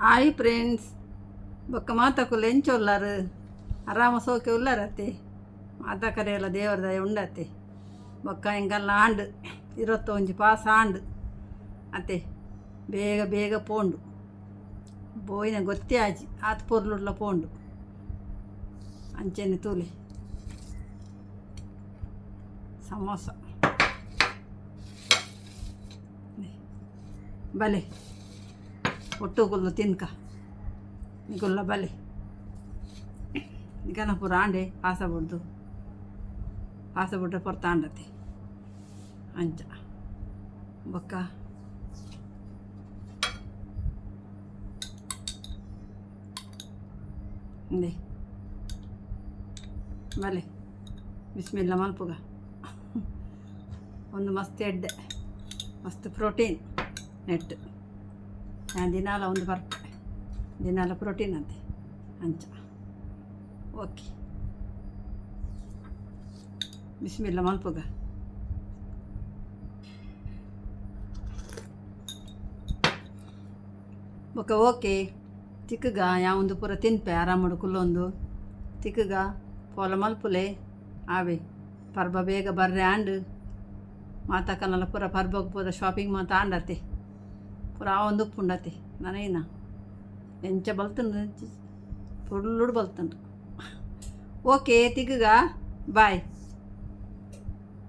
Hi friends, ಬೊಕ್ಕ ಮಾತಕ್ಕೂ ಎಂಚ ಉಲ್ಲಾರು ಆರಾಮ ಸೋಕೆ ಉಲ್ಲಾರತ್ತೆ. ಮಾತ ಕರೆಯಲ್ಲ ದೇವರ ದಯ ಉಂಡತ್ತೆ. ಬೊಕ್ಕ ಎಂಗಲ್ಲ ಆಂಡು 21 ಪಾಸ್ ಆಂಡು ಅತ್ತೆ ಬೇಗ ಬೇಗ ಪೋಂಡು ಬೋಯಿನ ಗೊತ್ತೇ ಆಜಿ ಆತು ಪೊರ್ಲುಡ್ಲ ಪೋಂಡು ಅಂಚೆನೆ ತೂಲೆ ಸಮೋಸ ಬಲೆ ಒಟ್ಟು ಗುಲ್ಲು ತಿನ್ಕ ಗುಲ್ಲ ಬಲೆ ಗನಪುರ ಆಂಡೆ ಪಾಸ ಬಿಡ್ರೆ ಪೊರ್ತ ಆಂಡತೆ ಅಂಚ ಬೊಕ್ಕ ಇಂದೆ ಬಲೆ ಬಿಸ್ಮಿಲ್ಲ ಮಲ್ಪುಗ ಒಂದು ಮಸ್ತ್ ಎಡ್ಡೆ ಮಸ್ತ್ ಪ್ರೋಟೀನ್ ನೆಟ್ ನಾನು ದಿನಾಲ ಒಂದು ಬರ್ತೆ ದಿನಾಲ ಪ್ರೋಟೀನ್ ಅಂತೆ ಅಂಚ ಓಕೆ ಬಿಸ್ಮಿಲ್ಲ ಮಲ್ಪುಗ ಬೊಕ್ಕ ಓಕೆ ತಿಕ್ಕಗ ಯಾವೊಂದು ಪೂರ ತಿನ್ಪೆ ಆರಾಮಡು ಕುಲ್ಲೊಂದು ತಿಕ್ಕಗ ಪೋಲ ಮಲ್ಪುಲೆ ಆವೆ ಪರ್ಬ ಬೇಗ ಬರ್ರೆ ಆಂಡು ಮಾತಾಕಲ್ಲ ಪೂರ ಪರ್ಬಗೆ ಪೂರ ಶಾಪಿಂಗ್ ಮಾತ ಆಂಡತೆ ಪೂರ ಆ ಒಂದು ಉಪ್ಪುಂಡತೆ ನನಗಿನ ಎಂಚ ಬಲ್ತಂಡು ಫುಲ್ಲು ಬಲ್ತಂಡು ಓಕೆ ತಿಕ್ಕಗ ಬಾಯ್.